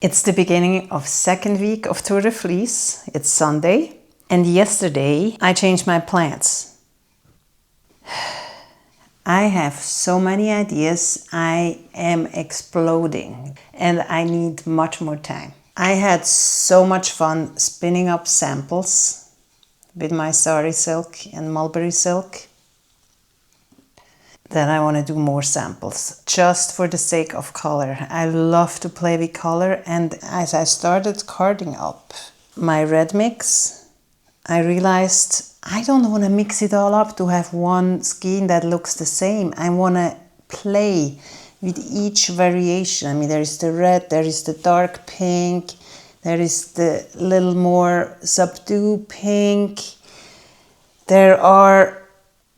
It's the beginning of second week of Tour de Fleece. It's Sunday, and yesterday I changed my plans. I have so many ideas. I am exploding and I need much more time. I had so much fun spinning up samples with my Sari silk and mulberry silk that I want to do more samples just for the sake of color. I love to play with color, and as I started carding up my red mix, I realized I don't want to mix it all up to have one skein that looks the same. I want to play with each variation. I mean, there is the red, there is the dark pink, there is the little more subdued pink. There are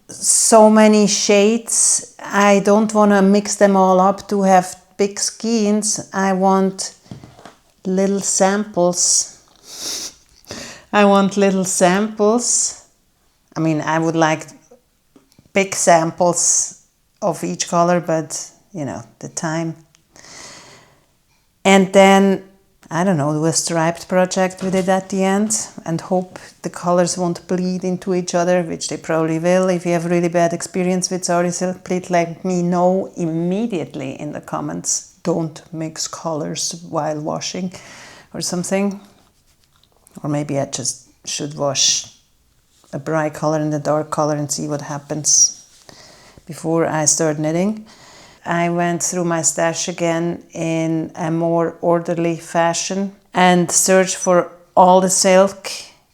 so many shades. I don't want to mix them all up to have big skeins. I want little samples. I want little samples. I mean, I would like big samples of each color, but you know, the time. And then, I don't know, do a striped project with it at the end and hope the colors won't bleed into each other, which they probably will. If you have really bad experience with Sari silk, please let me know immediately in the comments. Don't mix colors while washing or something. Or maybe I just should wash a bright color and a dark color and see what happens before I start knitting. I went through my stash again in a more orderly fashion and searched for all the silk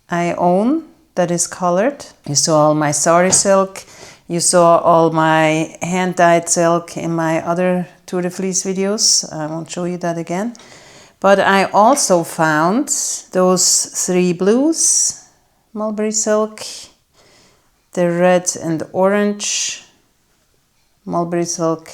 I own that is colored. You saw all my Sari silk. You saw all my hand-dyed silk in my other Tour de Fleece videos. I won't show you that again. But I also found those three blues, mulberry silk, the red and orange, mulberry silk,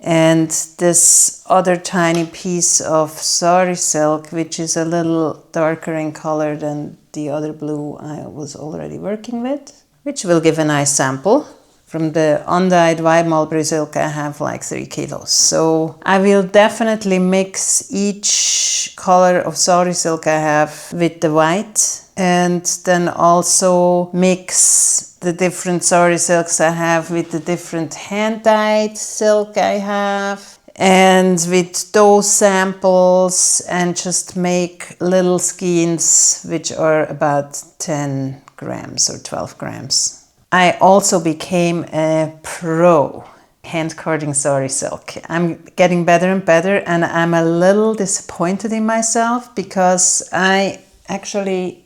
and this other tiny piece of Sari silk, which is a little darker in color than the other blue I was already working with, which will give a nice sample. From the undyed white mulberry silk, I have like 3 kilos. So I will definitely mix each color of Sari silk I have with the white, and then also mix the different Sari silks I have with the different hand-dyed silk I have, and with those samples, and just make little skeins which are about 10 grams or 12 grams. I also became a pro hand carding Sari silk. I'm getting better and better, and I'm a little disappointed in myself because I actually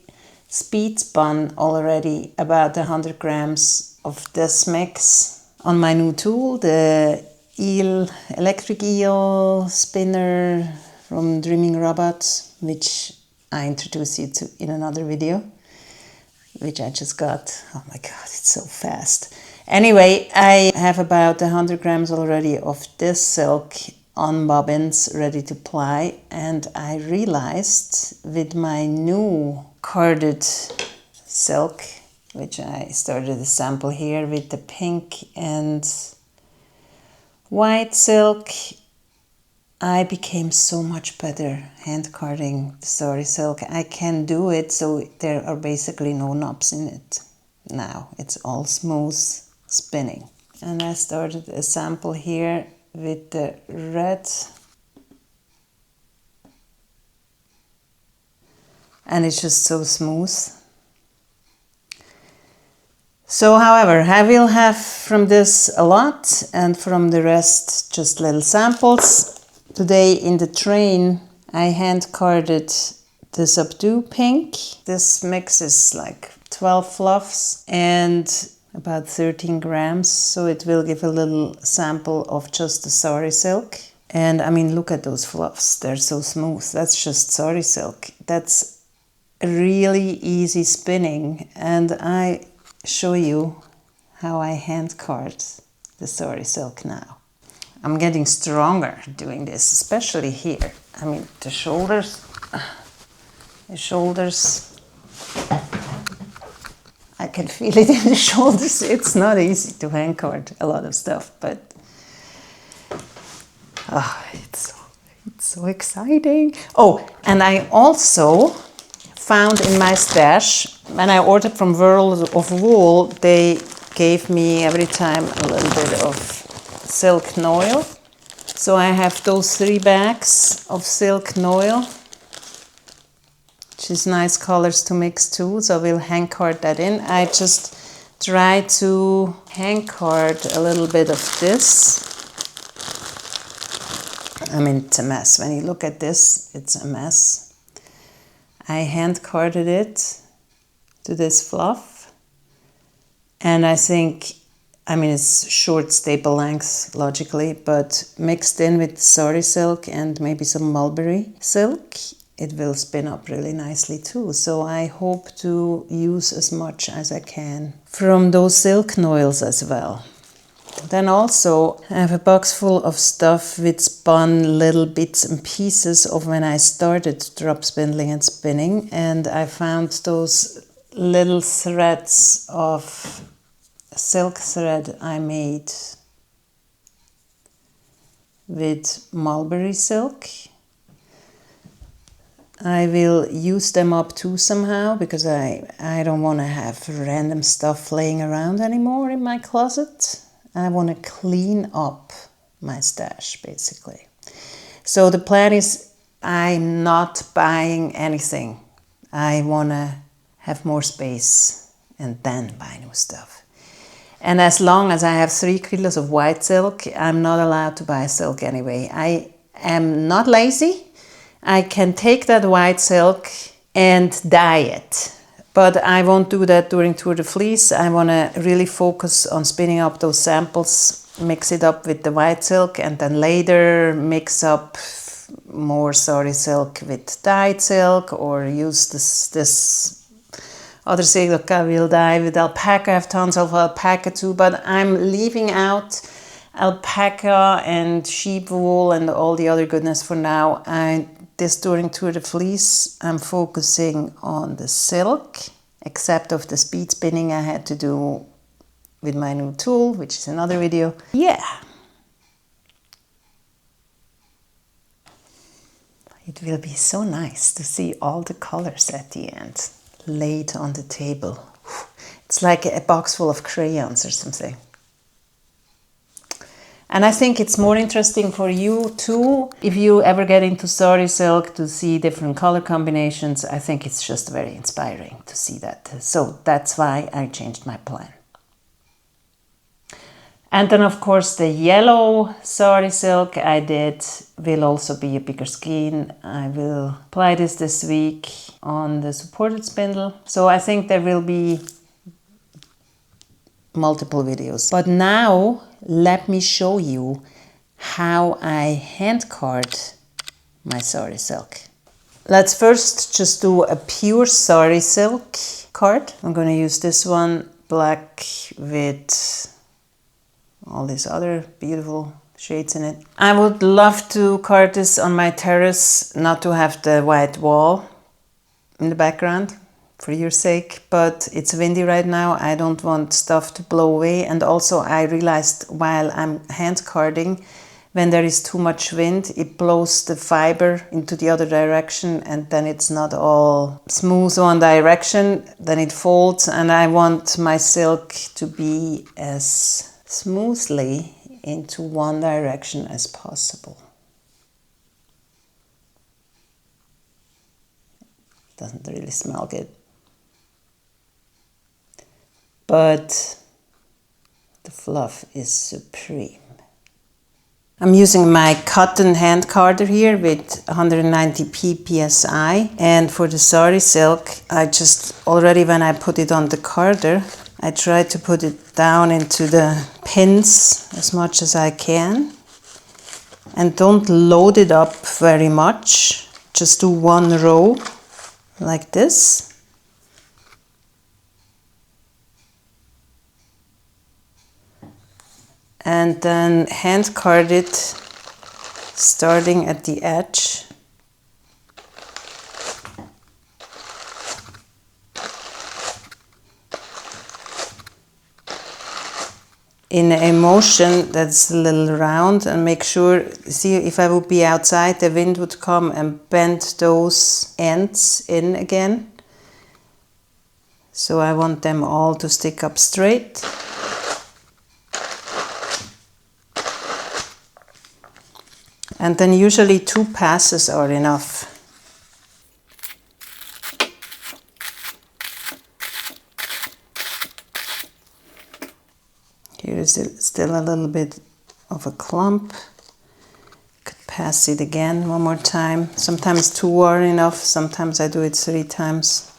speed spun already about 100 grams of this mix on my new tool, the electric eel spinner from Dreaming Robot, which I introduced you to in another video, which I just got. Oh my god, it's so fast. Anyway, I have about 100 grams already of this silk on bobbins ready to ply, and I realized with my new carded silk, which I started a sample here with the pink and white silk, I became so much better hand carding the Sari silk. I can do it so there are basically no knobs in it. Now it's all smooth spinning. And I started a sample here with the red. And it's just so smooth. So, however, I will have from this a lot, and from the rest just little samples. Today in the train I hand carded the subdued pink. This mix is like 12 fluffs and about 13 grams, so it will give a little sample of just the Sari silk. And I mean, look at those fluffs, they're so smooth. That's just Sari silk. That's really easy spinning, and I show you how I hand card the Sari silk now. I'm getting stronger doing this, especially here. I mean, the shoulders, I can feel it in the shoulders. It's not easy to hand card a lot of stuff, but it's So exciting. Oh, and I also found in my stash, when I ordered from World of Wool, they gave me every time a little bit of silk noil. So I have those 3 bags of silk noil, which is nice colors to mix too. So we'll hand card that in. I just try to hand card a little bit of this. I mean, it's a mess. When you look at this, it's a mess. I hand carded it to this fluff. And I think, I mean, it's short staple length, logically, but mixed in with Sari silk and maybe some mulberry silk, it will spin up really nicely too. So I hope to use as much as I can from those silk noils as well. Then also I have a box full of stuff with spun little bits and pieces of when I started drop spindling and spinning, and I found those little threads of silk thread I made with mulberry silk. I will use them up too somehow, because I don't want to have random stuff laying around anymore in my closet. I want to clean up my stash, basically. So the plan is I'm not buying anything. I want to have more space and then buy new stuff. And as long as I have 3 kilos of white silk, I'm not allowed to buy silk anyway. I am not lazy. I can take that white silk and dye it. But I won't do that during TourDeFleece. I want to really focus on spinning up those samples, mix it up with the white silk, and then later mix up more Sari silk with dyed silk, or use this other silk I will dye with alpaca. I have tons of alpaca too, but I'm leaving out alpaca and sheep wool and all the other goodness for now. This during TourDeFleece, I'm focusing on the silk, except of the speed spinning I had to do with my new tool, which is another video. Yeah. It will be so nice to see all the colors at the end laid on the table. It's like a box full of crayons or something. And I think it's more interesting for you too, if you ever get into Sari silk, to see different color combinations. I think it's just very inspiring to see that. So that's why I changed my plan. And then of course the yellow Sari silk I did will also be a bigger skein. I will apply this week on the supported spindle. So I think there will be multiple videos. But now let me show you how I hand card my Sari silk. Let's first just do a pure Sari silk card. I'm going to use this one, black with all these other beautiful shades in it. I would love to card this on my terrace, not to have the white wall in the background, for your sake, but it's windy right now. I don't want stuff to blow away. And also I realized while I'm hand carding, when there is too much wind, it blows the fiber into the other direction, and then it's not all smooth one direction, then it folds, and I want my silk to be as smoothly into one direction as possible. Doesn't really smell good. But the fluff is supreme. I'm using my cotton hand carder here with 190p PSI, and for the Sari silk, I just already, when I put it on the carder, I try to put it down into the pins as much as I can, and don't load it up very much. Just do one row like this. And then hand card it starting at the edge. in a motion that's a little round, and make sure, see, if I would be outside, the wind would come and bend those ends in again. So I want them all to stick up straight. And then usually 2 passes are enough. Here is still a little bit of a clump. Could pass it again one more time. Sometimes 2 are enough, sometimes I do it 3 times.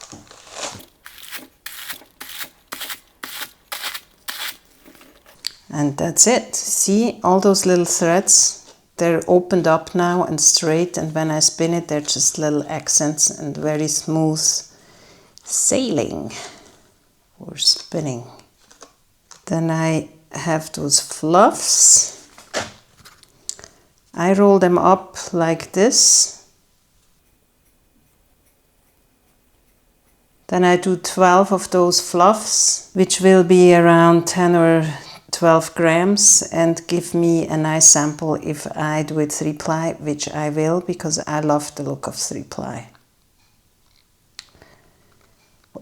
And that's it. See, all those little threads, they're opened up now and straight, and when I spin it, they're just little accents and very smooth sailing or spinning. Then I have those fluffs. I roll them up like this. Then I do 12 of those fluffs, which will be around 10 or 12 grams, and give me a nice sample if I do it 3-ply, which I will, because I love the look of 3-ply.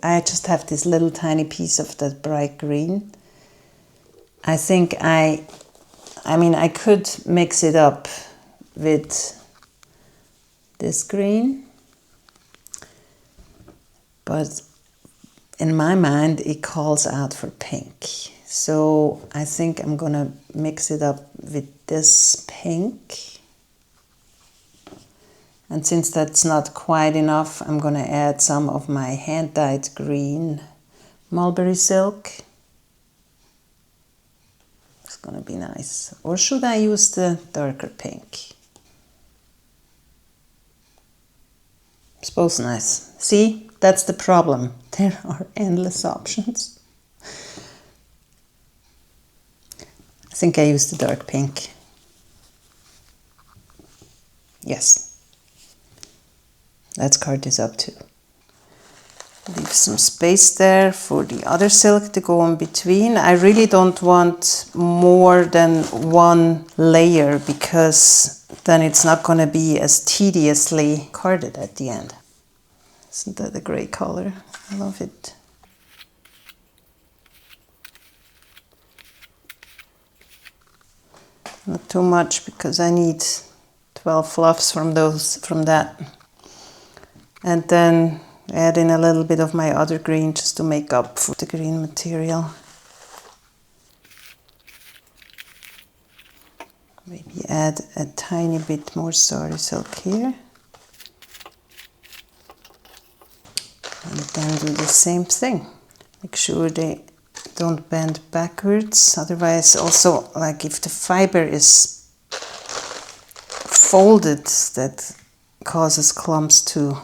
I just have this little tiny piece of that bright green. I think I could mix it up with this green, but in my mind it calls out for pink. So I think I'm gonna mix it up with this pink. And since that's not quite enough, I'm gonna add some of my hand-dyed green mulberry silk. It's gonna be nice. Or should I use the darker pink? I suppose nice. See, that's the problem. There are endless options. I think I used the dark pink. Yes. Let's card this up too. Leave some space there for the other silk to go in between. I really don't want more than 1 layer, because then it's not going to be as tediously carded at the end. Isn't that a great color? I love it. Not too much, because I need 12 fluffs from that. And then add in a little bit of my other green just to make up for the green material. Maybe add a tiny bit more Sari silk here. And then do the same thing. Make sure they don't bend backwards. Otherwise, also, like if the fiber is folded, that causes clumps too.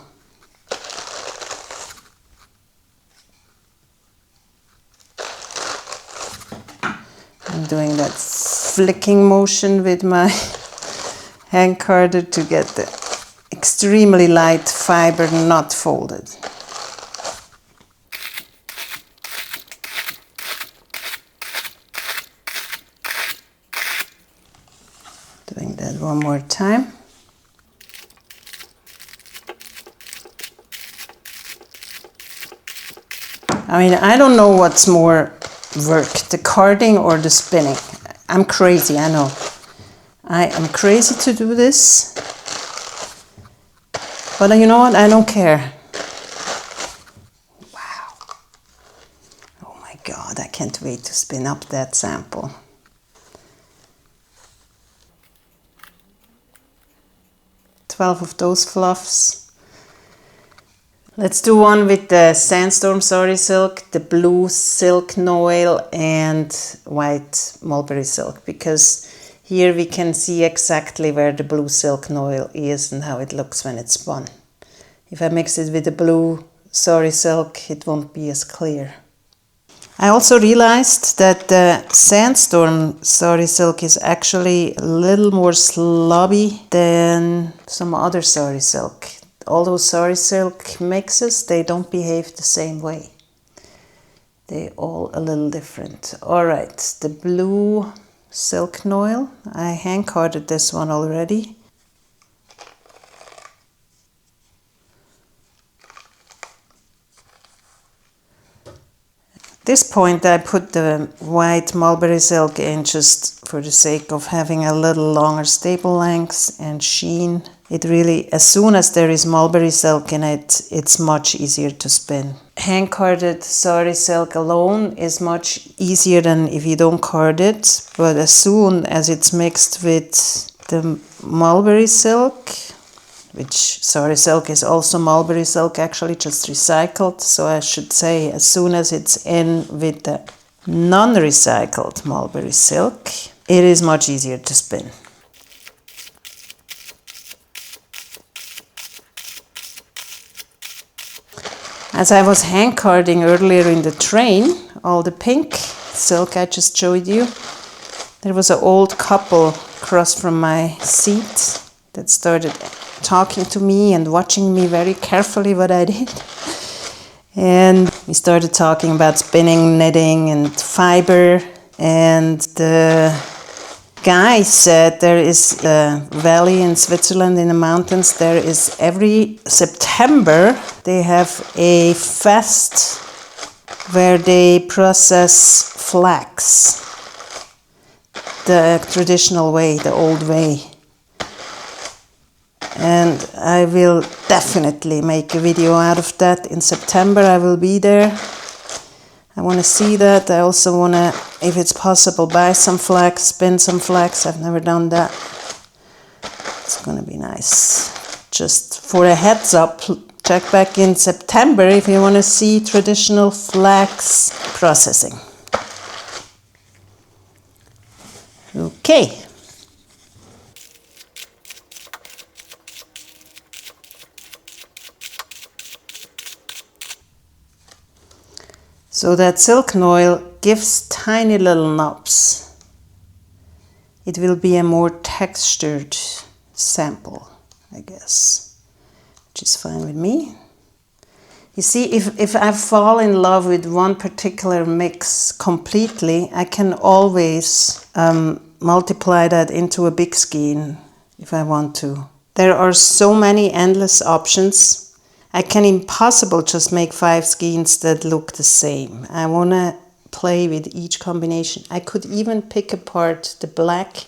I'm doing that flicking motion with my hand carder to get the extremely light fiber not folded. Doing that one more time. I mean, I don't know what's more work, the carding or the spinning. I'm crazy, I know. I am crazy to do this. But you know what? I don't care. Wow. Oh my God, I can't wait to spin up that sample. Of those fluffs. Let's do one with the Sandstorm Sari silk, the blue silk noil, and white mulberry silk, because here we can see exactly where the blue silk noil is and how it looks when it's spun. If I mix it with the blue Sari silk, it won't be as clear. I also realized that the Sandstorm Sari silk is actually a little more slubby than some other Sari silk. All those Sari silk mixes, they don't behave the same way. They all a little different. All right, the blue silk noil. I hand carded this one already. At this point I put the white mulberry silk in just for the sake of having a little longer staple length and sheen. It really, as soon as there is mulberry silk in it, it's much easier to spin. Hand carded Sari silk alone is much easier than if you don't card it, but as soon as it's mixed with the mulberry silk, which Sari silk is also mulberry silk, actually just recycled, so I should say as soon as it's in with the non-recycled mulberry silk, it is much easier to spin. As I was hand carding earlier in the train, all the pink silk I just showed you, there was an old couple across from my seat that started talking to me and watching me very carefully what I did. And we started talking about spinning, knitting and fiber, and the guy said there is a valley in Switzerland in the mountains. There is every September they have a fest where they process flax the traditional way, the old way. And I will definitely make a video out of that. In September I will be there. I want to see that. I also want to, if it's possible, buy some flax, spin some flax. I've never done that. It's going to be nice. Just for a heads up, check back in September if you want to see traditional flax processing. Okay. So that silk noil gives tiny little knobs. It will be a more textured sample, I guess, which is fine with me. You see, if I fall in love with one particular mix completely, I can always multiply that into a big skein if I want to. There are so many endless options. I can impossible just make 5 skeins that look the same. I want to play with each combination. I could even pick apart the black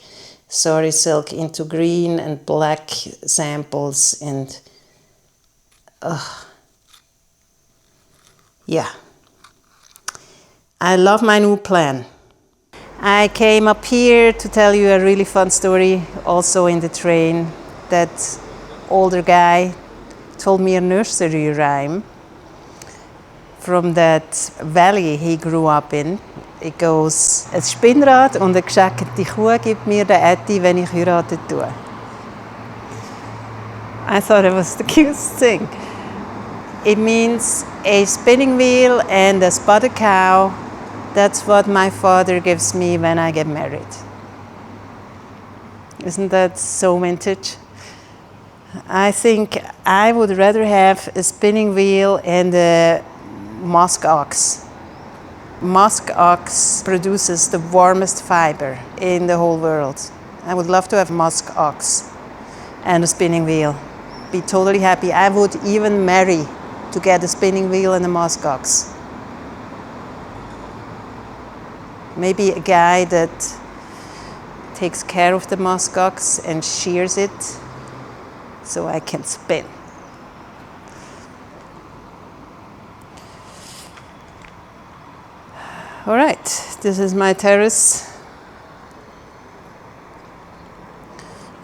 Sari silk into green and black samples and yeah. I love my new plan. I came up here to tell you a really fun story also in the train. That older guy told me a nursery rhyme from that valley he grew up in. It goes: ein Spinnrad und eine gescheckerte Kuh gibt mir der Ätti, wenn ich heiraten tue. I thought it was the cutest thing. It means a spinning wheel and a spotted cow. That's what my father gives me when I get married. Isn't that so vintage? I think I would rather have a spinning wheel and a musk ox. Musk ox produces the warmest fiber in the whole world. I would love to have musk ox and a spinning wheel. Be totally happy. I would even marry to get a spinning wheel and a musk ox. Maybe a guy that takes care of the musk ox and shears it so I can spin. All right, this is my terrace.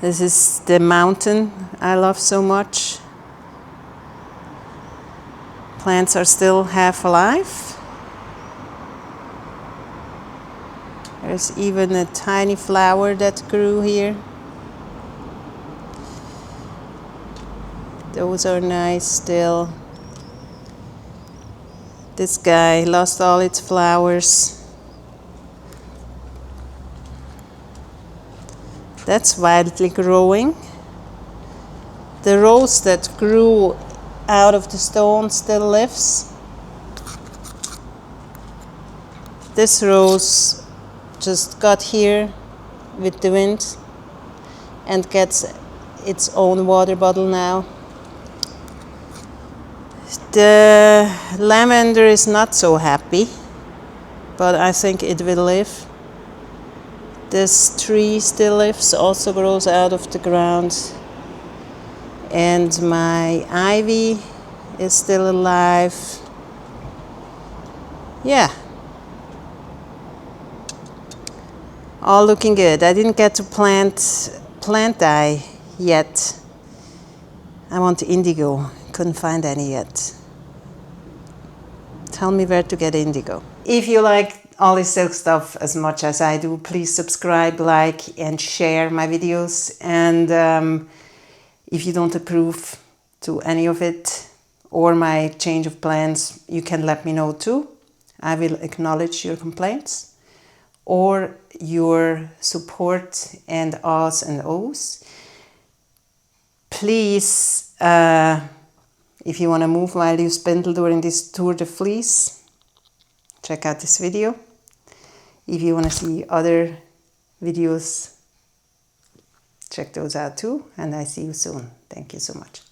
This is the mountain I love so much. Plants are still half alive. There's even a tiny flower that grew here. Those are nice still. This guy lost all its flowers. That's wildly growing. The rose that grew out of the stone still lives. This rose just got here with the wind and gets its own water bottle now. The lavender is not so happy, but I think it will live. This tree still lives, also grows out of the ground. And my ivy is still alive. Yeah. All looking good. I didn't get to plant dye yet. I want indigo. Couldn't find any yet. Tell me where to get indigo. If you like all this silk stuff as much as I do, please subscribe, like, and share my videos. And if you don't approve to any of it or my change of plans, you can let me know too. I will acknowledge your complaints or your support and ahs and ohs. Please, if you want to move while you spindle during this Tour de Fleece, check out this video. If you want to see other videos, check those out too. And I see you soon. Thank you so much.